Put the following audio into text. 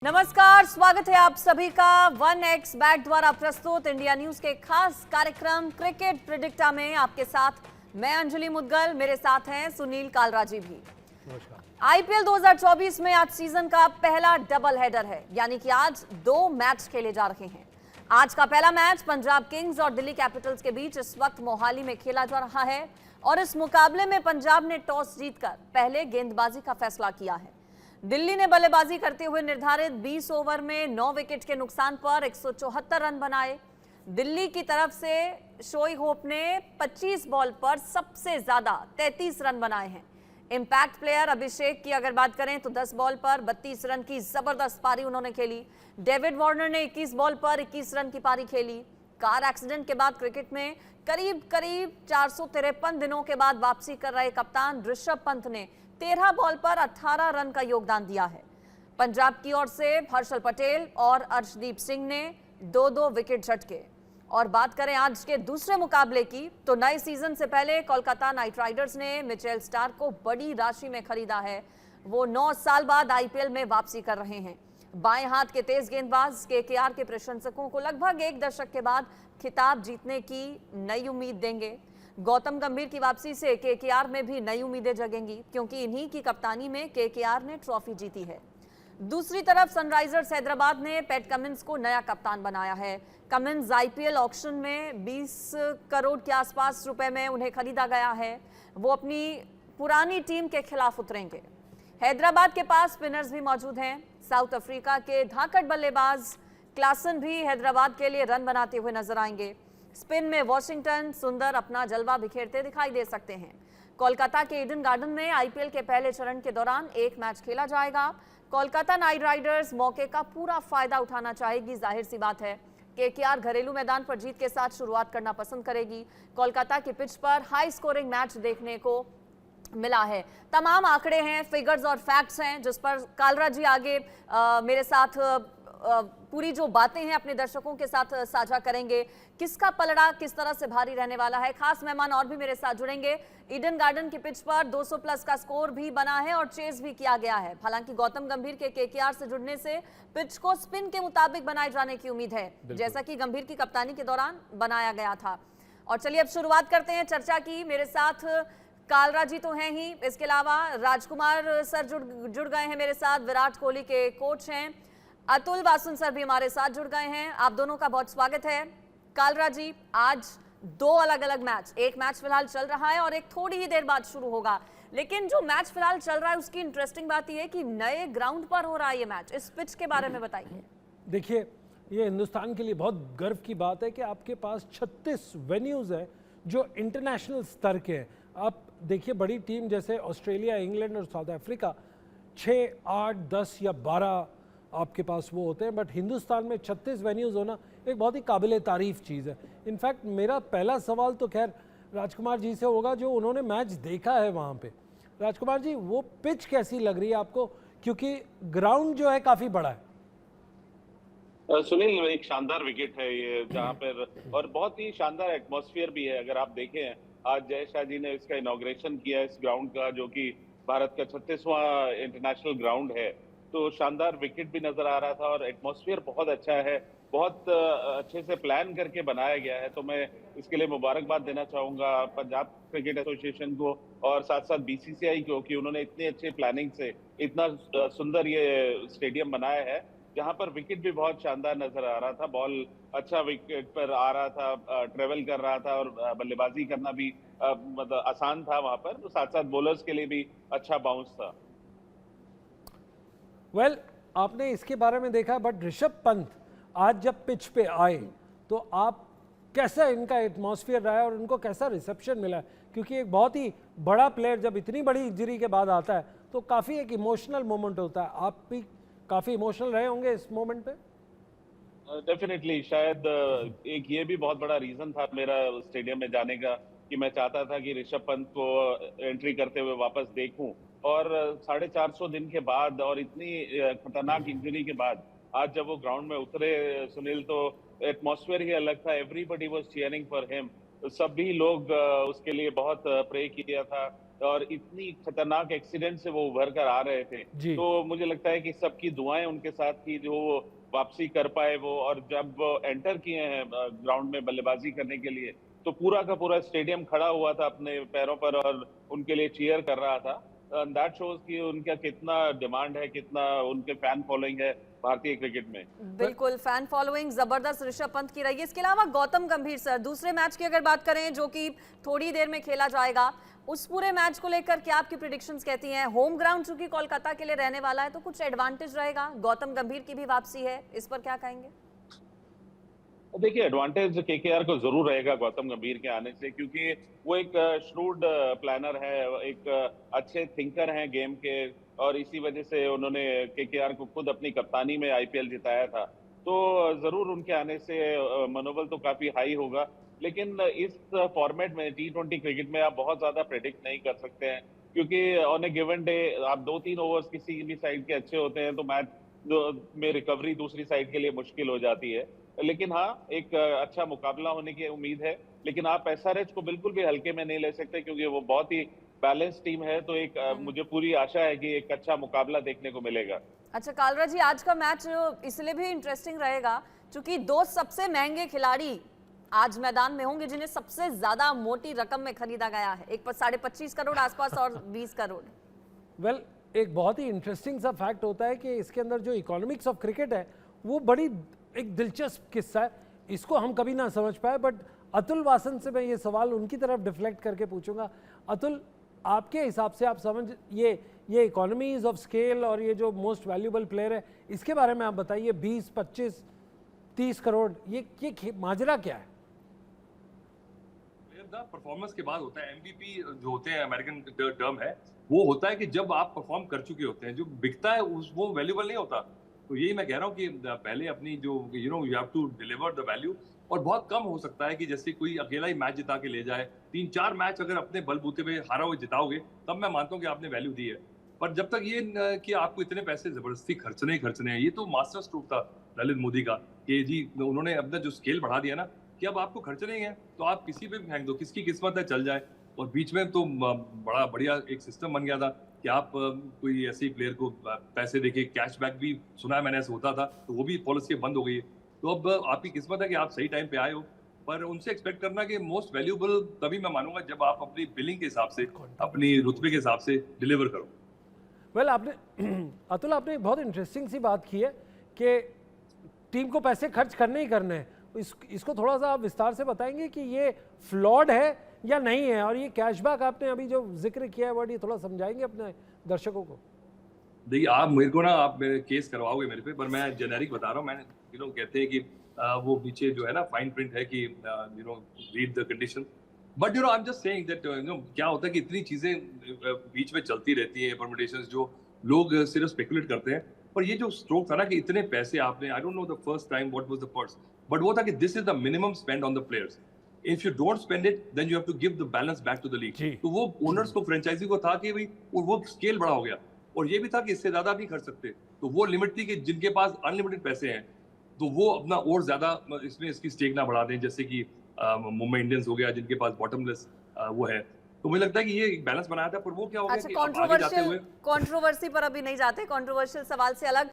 नमस्कार, स्वागत है आप सभी का 1x बैट द्वारा प्रस्तुत इंडिया न्यूज के खास कार्यक्रम क्रिकेट प्रिडिक्टा में। आपके साथ मैं अंजलि मुदगल, मेरे साथ हैं सुनील कालराजी भी। आईपीएल 2024 में आज सीजन का पहला डबल हेडर है, यानी कि आज 2 मैच खेले जा रहे हैं। आज का पहला मैच पंजाब किंग्स और दिल्ली कैपिटल्स के बीच इस वक्त मोहाली में खेला जा रहा है और इस मुकाबले में पंजाब ने टॉस जीतकर पहले गेंदबाजी का फैसला किया है। दिल्ली ने बल्लेबाजी करते हुए निर्धारित 20 ओवर में 9 विकेट के नुकसान पर 174 रन बनाए। दिल्ली की तरफ से शोएब होप ने 25 बॉल पर सबसे ज्यादा 33 रन बनाए हैं। इंपैक्ट प्लेयर अभिषेक की अगर बात करें तो 10 बॉल पर 32 रन की जबरदस्त पारी उन्होंने खेली। डेविड वार्नर ने 21 बॉल पर 21 रन की पारी खेली। कार एक्सीडेंट के बाद क्रिकेट में करीब 453 दिनों के बाद वापसी कर रहे कप्तान ऋषभ पंत ने 13 बॉल पर 18 रन का योगदान दिया है। पंजाब की ओर से हर्षल पटेल और अर्शदीप सिंह ने 2-2 विकेट झटके। और बात करें आज के दूसरे मुकाबले की तो नए सीजन से पहले कोलकाता नाइट राइडर्स ने मिचेल स्टार्क को बड़ी राशि में खरीदा है। वो 9 साल बाद आईपीएल में वापसी कर रहे हैं। बाएं हाथ के तेज गेंदबाज केकेआर के प्रशंसकों को लगभग 1 दशक के बाद खिताब जीतने की नई उम्मीद देंगे। गौतम गंभीर की वापसी से केकेआर में भी नई उम्मीदें जगेंगी, क्योंकि इन्हीं की कप्तानी में केकेआर ने ट्रॉफी जीती है। दूसरी तरफ सनराइजर्स हैदराबाद ने पैट कमिंस को नया कप्तान बनाया है। कमिंस आईपीएल ऑक्शन में 20 करोड़ के आसपास रुपए में उन्हें खरीदा गया है। वो अपनी पुरानी टीम के खिलाफ उतरेंगे। हैदराबाद के पास स्पिनर्स भी मौजूद हैं। साउथ अफ्रीका के धाकड़ बल्लेबाज क्लासन भी हैदराबाद के लिए रन बनाते हुए नजर आएंगे। स्पिन में वॉशिंगटन सुंदर अपना जलवा बिखेरते दिखाई दे सकते हैं। कोलकाता के ईडन गार्डन में आईपीएल के पहले चरण के दौरान 1 मैच खेला जाएगा। कोलकाता नाइट राइडर्स मौके का पूरा फायदा उठाना चाहेगी, जाहिर सी बात है। केकेआर घरेलू मैदान पर जीत के साथ शुरुआत करना पसंद करेगी। कोलकाता की पिच पर हाई स्कोरिंग मैच देखने को मिला है। तमाम आंकड़े हैं, फिगर्स और फैक्ट्स हैं, जिस पर कालराजी आगे मेरे साथ पूरी जो बातें हैं अपने दर्शकों के साथ साझा करेंगे। किसका पलड़ा किस तरह से भारी रहने वाला है, खास मेहमान और भी मेरे साथ जुड़ेंगे। ईडन गार्डन की पिच पर 200 प्लस का स्कोर भी बना है और चेस भी किया गया है। हालांकि गौतम गंभीर के केकेआर से जुड़ने से पिच को स्पिन के मुताबिक बनाए जाने की उम्मीद है, जैसा कि गंभीर की कप्तानी के दौरान बनाया गया था। और चलिए अब शुरुआत करते हैं चर्चा की। मेरे साथ कालराजी तो हैं ही, इसके अलावा राजकुमार सर जुड़ गए हैं मेरे साथ, विराट कोहली के कोच हैं। अतुल वासुन सर भी हमारे साथ जुड़ गए हैं। आप दोनों का बहुत स्वागत है। कालराजी, आज 2 अलग अलग मैच, एक मैच फिलहाल चल रहा है और एक थोड़ी ही देर बाद शुरू होगा। लेकिन जो मैच फिलहाल चल रहा है उसकी इंटरेस्टिंग बात यह है कि नए ग्राउंड पर हो रहा है ये मैच। इस पिच के बारे में बताइए। देखिए, ये हिंदुस्तान के लिए बहुत गर्व की बात है कि आपके पास 36 वेन्यूज है जो इंटरनेशनल स्तर के हैं। आप देखिए, बड़ी टीम जैसे ऑस्ट्रेलिया, इंग्लैंड और साउथ अफ्रीका 6, 8, 10 या 12 आपके पास वो होते हैं, बट हिंदुस्तान में 36 वेन्यूज़ होना एक बहुत ही काबिल तारीफ चीज़ है। इनफैक्ट मेरा पहला सवाल तो खैर राजकुमार जी से होगा, जो उन्होंने मैच देखा है वहाँ पे। राजकुमार जी, वो पिच कैसी लग रही है आपको, क्योंकि ग्राउंड जो है काफ़ी बड़ा है। सुनील, एक शानदार विकेट है ये जहाँ पर, और बहुत ही शानदार एटमॉस्फेयर भी है। अगर आप देखें, आज जय शाह जी ने इसका इनॉग्रेशन किया इस ग्राउंड का, जो कि भारत का 36वां इंटरनेशनल ग्राउंड है। तो शानदार विकेट भी नजर आ रहा था और एटमॉस्फेयर बहुत अच्छा है, बहुत अच्छे से प्लान करके बनाया गया है। तो मैं इसके लिए मुबारकबाद देना चाहूंगा पंजाब क्रिकेट एसोसिएशन को और साथ साथ बीसीसीआई को, कि उन्होंने इतनी अच्छी प्लानिंग से इतना सुंदर ये स्टेडियम बनाया है, जहां पर विकेट भी बहुत शानदार नजर आ रहा था। बॉल अच्छा विकेट पर आ रहा था, ट्रेवल कर रहा था, और बल्लेबाजी करना भी मतलब आसान था वहां पर। तो साथ साथ बॉलर्स के लिए भी अच्छा बाउंस था। वेल, आपने इसके बारे में देखा, बट ऋषभ पंत आज जब पिच पे आए तो आप कैसा इनका एटमॉस्फेयर रहा है और उनको कैसा रिसेप्शन मिला है? क्योंकि एक बहुत ही बड़ा प्लेयर जब इतनी बड़ी इंजरी के बाद आता है तो काफ़ी एक इमोशनल मोमेंट होता है। आप भी काफ़ी इमोशनल रहे होंगे इस मोमेंट पे। डेफिनेटली, शायद एक ये भी बहुत बड़ा रीजन था मेरा स्टेडियम में जाने का, कि मैं चाहता था कि ऋषभ पंत को एंट्री करते हुए वापस देखूं। और 450 दिन के बाद और इतनी खतरनाक इंजरी के बाद आज जब वो ग्राउंड में उतरे सुनील, तो एटमॉस्फेयर ही अलग था। Everybody was cheering for him. सभी लोग उसके लिए बहुत प्रे किया था। और इतनी खतरनाक एक्सीडेंट से वो उभर कर आ रहे थे। जी। तो मुझे लगता है कि सबकी दुआएं उनके साथ थी जो वो वापसी कर पाए वो, और जब एंटर किए हैं ग्राउंड में बल्लेबाजी करने के लिए, तो पूरा का पूरा स्टेडियम खड़ा हुआ था अपने पैरों पर और उनके लिए चीयर कर रहा था। दैट शोज कि उनका कितना डिमांड है, कितना उनके फैन फॉलोइंग है भारतीय क्रिकेट में। बिल्कुल, फैन फॉलोइंग जबरदस्त ऋषभ पंत की रही है। इसके अलावा गौतम गंभीर सर, दूसरे मैच की अगर बात करें जो कि थोड़ी देर में खेला जाएगा, उस पूरे मैच को लेकर क्या आपकी प्रेडिक्शंस कहती हैं? होम ग्राउंड चूंकि कोलकाता के लिए रहने वाला है तो कुछ एडवांटेज रहेगा, गौतम गंभीर की भी वापसी है, इस पर क्या कहेंगे? देखिए, एडवांटेज केकेआर को जरूर रहेगा गौतम गंभीर के आने से, क्योंकि वो एक श्रूड प्लानर है, एक अच्छे थिंकर हैं गेम के, और इसी वजह से उन्होंने केकेआर को खुद अपनी कप्तानी में आईपीएल जिताया था। तो जरूर उनके आने से मनोबल तो काफी हाई होगा। लेकिन इस फॉर्मेट में T20 क्रिकेट में आप बहुत ज्यादा प्रेडिक्ट नहीं कर सकते हैं, क्योंकि ऑन ए गिवन डे आप 2-3 ओवर्स किसी भी साइड के अच्छे होते हैं तो मैच में रिकवरी दूसरी साइड के लिए मुश्किल हो जाती है। लेकिन हाँ, एक अच्छा मुकाबला होने की उम्मीद है। लेकिन आप एसआरएच को बिल्कुल भी हल्के में नहीं ले सकते, क्योंकि वो बहुत ही बैलेंस टीम है। तो एक मुझे पूरी आशा है कि एक अच्छा मुकाबला देखने को मिलेगा। अच्छा कालरा जी, आज का मैच इसलिए भी इंटरेस्टिंग रहेगा क्योंकि दो सबसे महंगे खिलाड़ी आज मैदान में होंगे जिन्हें सबसे ज्यादा मोटी रकम में खरीदा गया है, एक 25.5 करोड़ आसपास और 20 करोड़। वेल, एक बहुत ही इंटरेस्टिंग सा फैक्ट होता है कि इसके अंदर जो इकोनॉमिक्स ऑफ क्रिकेट है वो बड़ी एक दिलचस्प किस्सा है, इसको हम कभी ना समझ पाए। बट अतुल वासन से मैं ये सवाल उनकी तरफ डिफ्लेक्ट करके पूछूंगा। अतुल, आपके हिसाब से आप समझ ये इकोनॉमीज ऑफ स्केल और ये जो मोस्ट वैल्यूबल प्लेयर है, इसके बारे में आप बताइए। 20, 25, 30 करोड़ ये माजरा क्या है? परफॉर्मेंस के बाद होता है एमवीपी जो होते हैं, अमेरिकन टर्म है, वो होता है कि जब आप परफॉर्म कर चुके होते हैं, जो बिकता है वो वैल्यूबल नहीं होता। तो यही मैं कह रहा हूँ कि पहले अपनी जो you have to deliver the value, और बहुत कम हो सकता है कि जैसे कोई अकेला ही मैच जिता के ले जाए। 3-4 मैच अगर अपने बलबूते पे हारा हुआ जिताओगे तब मैं मानता हूँ कि आपने वैल्यू दी है। पर जब तक ये कि आपको इतने पैसे जबरदस्ती खर्चने हैं, ये तो मास्टर स्ट्रोक था ललित मोदी का कि जी उन्होंने अपना जो स्केल बढ़ा दिया ना कि अब आपको खर्चने हैं तो आप किसी पे फेंक दो, किसकी किस्मत है चल जाए। और बीच में तो बड़ा बढ़िया एक सिस्टम बन गया था कि आप कोई ऐसे प्लेयर को पैसे देके कैशबैक भी, सुना है मैंने ऐसा होता था, तो वो भी पॉलिसी बंद हो गई है। तो अब आपकी किस्मत है कि आप सही टाइम पे आए हो, पर उनसे एक्सपेक्ट करना कि मोस्ट वैल्यूबल तभी मैं मानूंगा जब आप अपनी बिलिंग के हिसाब से, अपनी रुतबे के हिसाब से डिलीवर करो। वेल, आपने अतुल आपने बहुत इंटरेस्टिंग सी बात की है कि टीम को पैसे खर्च करने ही करने हैं। इसको थोड़ा सा आप विस्तार से बताएंगे कि ये फ्लॉड है या नहीं है, और ये कैशबैक आपने अभी जो जिक्र किया है वर्ड, ये थोड़ा समझाएंगे अपने दर्शकों को? देखिए, आप मेरे को ना आप मेरे केस करवाओगे मेरे पे, पर मैं जेनेरिक बता रहा हूँ। मैंने कहते हैं कि वो पीछे जो है ना फाइन प्रिंट है कि read the condition, but I am just saying that क्या होता है कि इतनी चीजें बीच में चलती रहती हैं, परमिटेशंस जो लोग सिर्फ स्पेकुलेट करते हैं। पर ये जो स्ट्रोक था ना कि इतने पैसे आपने, I don't know the first time what was the first, but वो था कि this is the minimum spend on the players. If you don't spend it then you have to give the balance back to the league. तो वो owners को, franchise को था कि भाई वो स्केल बड़ा हो गया, और ये भी था कि इससे ज्यादा नहीं खर्च सकते। तो वो लिमिट थी कि जिनके पास अनलिमिटेड पैसे हैं तो वो अपना और ज्यादा इसमें इसकी स्टेक ना बढ़ा दें, जैसे कि मुंबई इंडियंस हो गया जिनके पास बॉटमलेस वो है। तो मुझे लगता है कि ये एक बैलेंस बनाया था, पर वो क्या हो गया कि आगे जाते हुए कंट्रोवर्सी पर अभी नहीं जाते, कंट्रोवर्शियल सवाल से अलग